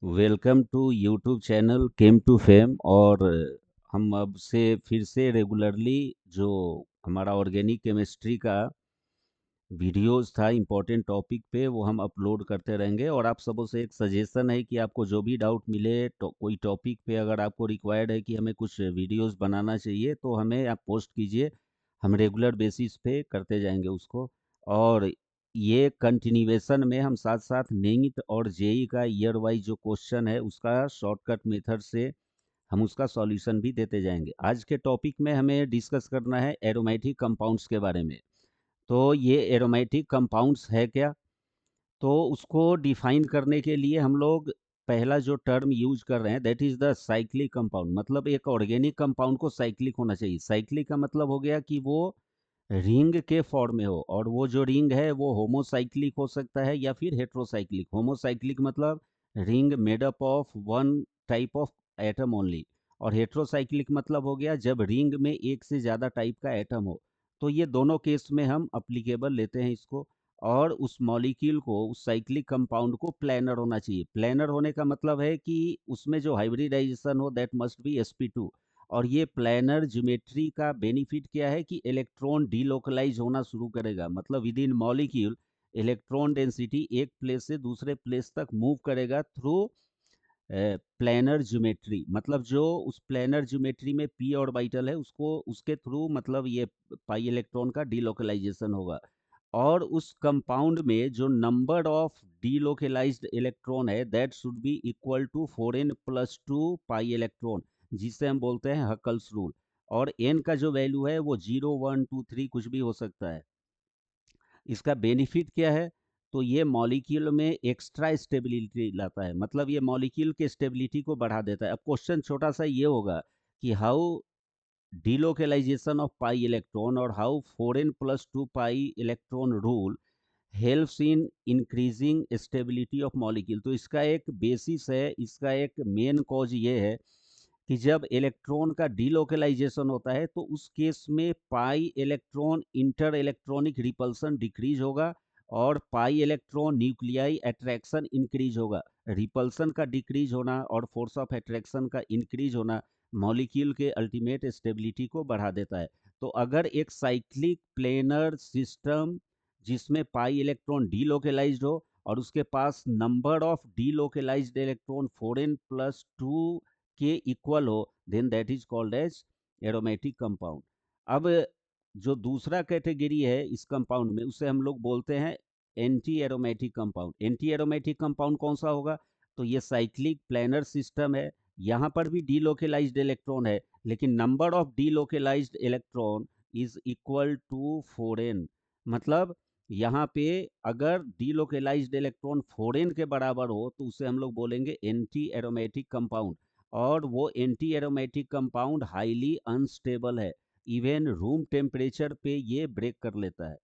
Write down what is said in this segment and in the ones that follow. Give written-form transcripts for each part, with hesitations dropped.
Welcome to YouTube channel chem to fame. और हम अब से फिर से रेगुलरली जो हमारा ऑर्गेनिक केमिस्ट्री का वीडियोस था इम्पोर्टेंट टॉपिक पे वो हम अपलोड करते रहेंगे। और आप सबों से एक सजेशन है कि आपको जो भी डाउट मिले तो कोई टॉपिक पे अगर आपको रिक्वायर्ड है कि हमें कुछ वीडियोस बनाना चाहिए तो हमें आप पोस्ट कीजिए। हम रेगुलर बेसिस पे करते जाएंगे उसको। और ये कंटिन्यूएशन में हम साथ साथ नीट और जेई का ईयर वाइज जो क्वेश्चन है उसका शॉर्टकट मेथड से हम उसका सॉल्यूशन भी देते जाएंगे। आज के टॉपिक में हमें डिस्कस करना है एरोमेटिक कंपाउंड्स के बारे में। तो ये एरोमेटिक कंपाउंड्स है क्या? तो उसको डिफाइन करने के लिए हम लोग पहला जो टर्म यूज कर रहे हैं that is the cyclic compound. मतलब एक ऑर्गेनिक कंपाउंड को साइक्लिक होना चाहिए। साइक्लिक का मतलब हो गया कि वो रिंग के फॉर्म में हो, और वो जो रिंग है वो होमोसाइक्लिक हो सकता है या फिर हेट्रोसाइक्लिक। होमोसाइक्लिक मतलब ring made up of one type of atom only, और हेट्रोसाइक्लिक मतलब हो गया जब रिंग में एक से ज़्यादा टाइप का एटम हो। तो ये दोनों केस में हम अप्लीकेबल लेते हैं इसको। और उस मॉलिक्यूल को, उस साइक्लिक कंपाउंड को प्लेनर होना चाहिए। प्लेनर होने का मतलब है कि उसमें जो हाइब्रिडाइजेशन हो दैट मस्ट बी sp2। और ये प्लेनर ज्योमेट्री का बेनिफिट क्या है कि इलेक्ट्रॉन डीलोकलाइज होना शुरू करेगा। मतलब with in molecule electron density एक प्लेस से दूसरे प्लेस तक मूव करेगा थ्रू प्लेनर ज्योमेट्री। मतलब जो उस प्लेनर ज्योमेट्री में पी ऑर्बिटल है उसको उसके थ्रू मतलब ये पाई इलेक्ट्रॉन का डीलोकलाइजेशन होगा। और उस कंपाउंड में जो नंबर ऑफ डीलोकलाइज्ड इलेक्ट्रॉन है that should be equal to 4n+2 pi electron, जिसे हम बोलते हैं हकल्स रूल। और n का जो वैल्यू है वो 0 1 2 3 कुछ भी हो सकता है। इसका बेनिफिट क्या है? तो ये मॉलिक्यूल में एक्स्ट्रा स्टेबिलिटी लाता है। मतलब ये मॉलिक्यूल के स्टेबिलिटी को बढ़ा देता है। अब क्वेश्चन छोटा सा ये होगा कि how delocalization of pi electron or how 4n+2 pi electron rule helps in increasing stability of molecule. तो इसका एक बेसिस है, इसका एक मेन कॉज ये है कि जब इलेक्ट्रॉन का डीलोकलाइजेशन होता है तो उस केस में pi electron inter electronic repulsion decrease होगा और pi electron nuclei attraction increase होगा। रिपल्सन का डिक्रीज होना और फोर्स ऑफ अट्रैक्शन का इंक्रीज होना मॉलिक्यूल के अल्टीमेट स्टेबिलिटी को बढ़ा देता है। तो अगर एक साइक्लिक प्लेनर सिस्टम जिसमें पाई इलेक्ट्रॉन डीलोकलाइज्ड हो और उसके पास number of delocalised electron 4n+2 के इक्वल हो then that is called as aromatic compound. अब जो दूसरा कैटेगरी है इस कंपाउंड में उसे हम लोग बोलते हैं anti aromatic compound. Anti aromatic compound कौन सा होगा? तो ये साइक्लिक प्लेनर सिस्टम है, यहाँ पर भी डीलोकलाइज्ड इलेक्ट्रॉन है लेकिन number of delocalised electron is equal to 4n। मतलब यहाँ पे अगर डीलोकलाइज्ड इलेक्ट्रॉन 4n के बराबर हो तो उसे हम लोग बोलेंगे एंटी एरोमेटिक कंपाउंड। और वो anti aromatic compound highly unstable है, इवन रूम टेम्परेचर पे ये ब्रेक कर लेता है।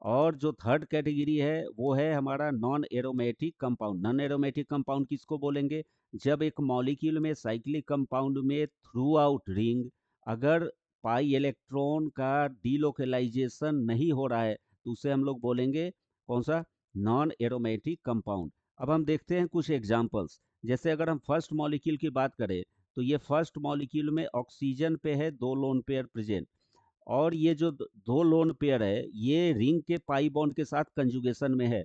और जो थर्ड कैटेगरी है वो है हमारा non aromatic compound. Non aromatic compound किसको बोलेंगे? जब एक मॉलिक्यूल में साइक्लिक कंपाउंड में थ्रू आउट रिंग अगर पाई इलेक्ट्रॉन का डीलोकलाइजेशन नहीं हो रहा है तो उसे हम लोग बोलेंगे कौन सा? Non aromatic compound. अब हम देखते हैं कुछ एग्जांपल्स। जैसे अगर हम फर्स्ट मॉलिक्यूल की बात करें तो ये फर्स्ट मॉलिक्यूल में ऑक्सीजन पे है दो लोन पेयर प्रेजेंट। और ये जो दो लोन पेयर है ये रिंग के पाई बॉन्ड के साथ कंजुगेशन में है।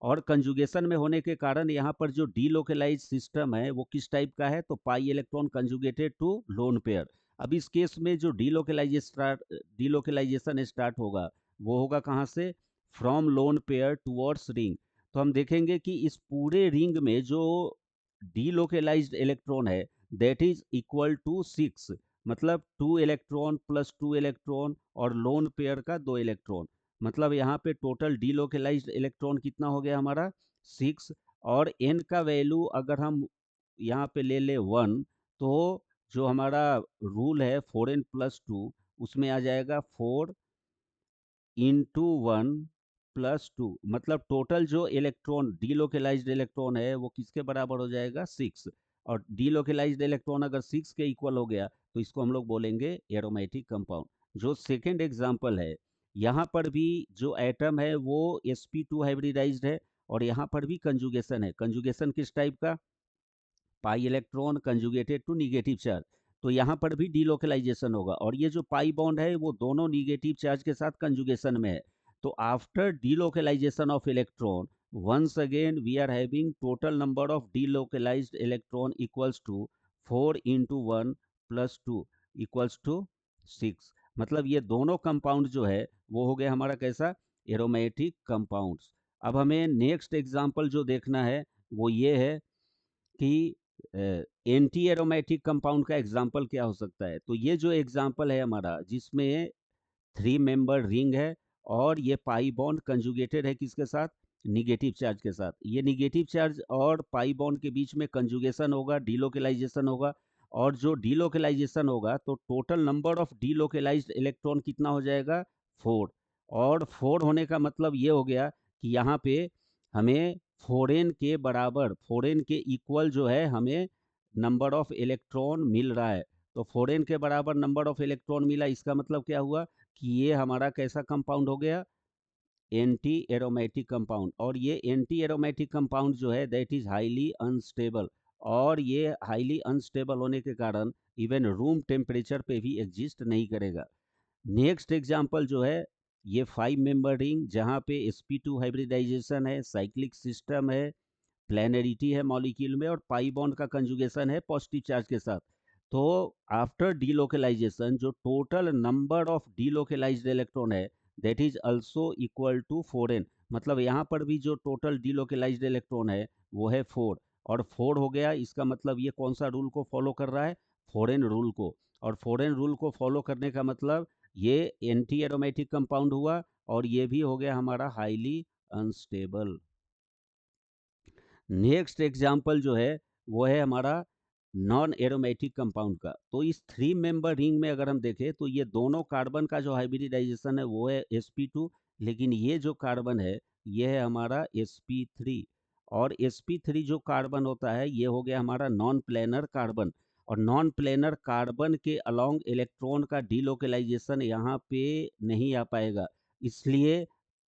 और कंजुगेशन में होने के कारण यहाँ पर जो डीलोकलाइज सिस्टम है वो किस टाइप का है? तो pi electron conjugated to lone pair. अब इस केस में जो डीलोकलाइजेशन स्टार्ट होगा वो होगा कहाँ से? From lone pair towards ring. तो हम देखेंगे कि इस पूरे रिंग में जो डीलोकलाइज्ड इलेक्ट्रॉन है दैट इज इक्वल टू 6। मतलब 2 इलेक्ट्रॉन+2 इलेक्ट्रॉन और लोन पेयर का 2 इलेक्ट्रॉन। मतलब यहाँ पे टोटल डीलोकलाइज्ड इलेक्ट्रॉन कितना हो गया हमारा? 6। और एन का वैल्यू अगर हम यहाँ पे ले ले 1 तो जो हमारा रूल है 4n+2 उसमें आ जाएगा 4 × 1+2। मतलब टोटल जो इलेक्ट्रॉन डीलोकलाइज्ड इलेक्ट्रॉन है वो किसके बराबर हो जाएगा? 6। और डीलोकलाइज्ड इलेक्ट्रॉन अगर 6 के इक्वल हो गया तो इसको हम लोग बोलेंगे एरोमेटिक कंपाउंड। जो सेकेंड एग्जाम्पल है यहाँ पर भी जो एटम है वो sp2 हाइब्रिडाइज्ड है और यहाँ पर भी कंजुगेशन है। कंजुगेशन किस टाइप का? Pi electron conjugated to negative charge, तो यहाँ पर भी डीलोकलाइजेशन होगा, और ये जो पाई बॉन्ड है वो दोनों निगेटिव चार्ज के साथ कंजुगेशन में है। तो after delocalization of electron, once again we are having total number of delocalized electron equals to 4 into 1 plus 2 equals to 6। मतलब ये दोनों कंपाउंड जो है वो हो गया हमारा कैसा, एरोमेटिक कंपाउंड्स। अब हमें नेक्स्ट एग्जांपल जो देखना है वो ये है कि एंटी एरोमेटिक कंपाउंड का एग्जांपल क्या हो सकता है। तो ये जो एग्जांपल है हमारा, जिसमें 3 मेंबर रिंग है और ये पाई बॉन्ड कंजुगेटेड है किसके साथ, निगेटिव चार्ज के साथ। ये निगेटिव चार्ज और पाई बॉन्ड के बीच में कंजुगेशन होगा, डीलोकलाइजेशन होगा, और जो डीलोकलाइजेशन होगा तो total number of delocalised electron कितना हो जाएगा, 4। और 4 होने का मतलब ये हो गया कि यहाँ पे हमें फोरेन के बराबर, फोरेन के इक्वल जो है हमें नंबर ऑफ इलेक्ट्रॉन मिल रहा है। तो फोरेन के बराबर नंबर ऑफ इलेक्ट्रॉन मिला, इसका मतलब क्या हुआ कि ये हमारा कैसा कंपाउंड हो गया, एंटी एरोमेटिक कंपाउंड। और ये एंटी एरोमेटिक कंपाउंड जो है दैट इज हाईली अनस्टेबल, और ये हाईली अनस्टेबल होने के कारण इवन रूम टेम्परेचर पे भी एग्जिस्ट नहीं करेगा। नेक्स्ट एग्जांपल जो है, ये 5 मेंबर रिंग जहाँ पे sp2 हाइब्रिडाइजेशन है, साइक्लिक सिस्टम है, प्लेनरिटी है मॉलिक्यूल में, और पाई बॉन्ड का कंजुगेशन है पॉजिटिव चार्ज के साथ। तो आफ्टर डीलोकलाइजेशन जो total number of delocalised electron है that is also equal to 4n। मतलब यहाँ पर भी जो टोटल डीलोकलाइज्ड इलेक्ट्रॉन है वो है 4, और 4 हो गया, इसका मतलब ये कौन सा रूल को फॉलो कर रहा है, 4n रूल को। और 4n रूल को फॉलो करने का मतलब ये एंटी एरोमेटिक कंपाउंड हुआ, और ये भी हो गया हमारा हाईली अनस्टेबल। नेक्स्ट एग्जाम्पल जो है वो है हमारा नॉन एरोमेटिक कंपाउंड का। तो इस 3 मेंबर रिंग में अगर हम देखें तो ये दोनों कार्बन का जो हाइब्रिडाइजेशन है वो है sp2, लेकिन ये जो कार्बन है ये है हमारा sp3। और sp3 जो कार्बन होता है ये हो गया हमारा नॉन प्लेनर कार्बन, और नॉन प्लेनर कार्बन के अलोंग इलेक्ट्रॉन का डीलोकलाइजेशन यहाँ पे नहीं आ पाएगा, इसलिए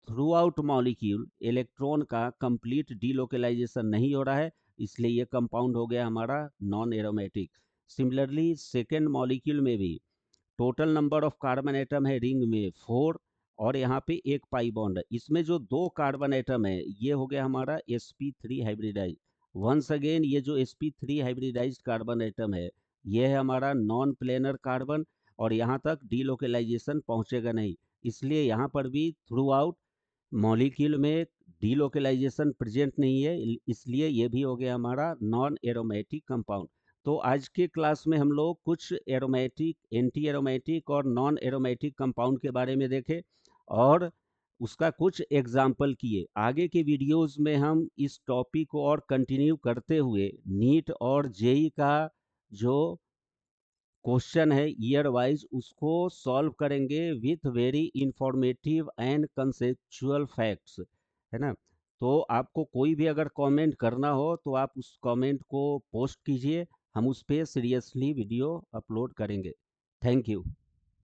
थ्रू आउट मॉलिक्यूल इलेक्ट्रॉन का कंप्लीट डीलोकलाइजेशन नहीं हो रहा है, इसलिए ये कंपाउंड हो गया हमारा non aromatic. Similarly second molecule में भी total number of carbon atom है रिंग में 4, और यहाँ पे एक पाई बॉन्ड है, इसमें जो 2 कार्बन एटम है ये हो गया हमारा sp3 हाइब्रिडाइज। वंस अगेन ये जो sp3 हाइब्रिडाइज कार्बन एटम है ये है हमारा नॉन प्लेनर कार्बन, और यहाँ तक डीलोकलाइजेशन पहुँचेगा नहीं, इसलिए यहाँ पर भी थ्रू आउट मॉलिक्यूल में डीलोकलाइजेशन प्रेजेंट नहीं है, इसलिए ये भी हो गया हमारा नॉन एरोमेटिक कंपाउंड। तो आज के क्लास में हम लोग कुछ एरोमेटिक, एंटी एरोमेटिक और नॉन एरोमेटिक कंपाउंड के बारे में देखे, और उसका कुछ एग्जाम्पल किए। आगे के वीडियोस में हम इस टॉपिक को और कंटिन्यू करते हुए नीट और जेई का जो क्वेश्चन है ईयर वाइज उसको सॉल्व करेंगे with very informative and conceptual facts, है ना। तो आपको कोई भी अगर कमेंट करना हो तो आप उस कमेंट को पोस्ट कीजिए, हम उस पर सीरियसली वीडियो अपलोड करेंगे। Thank you.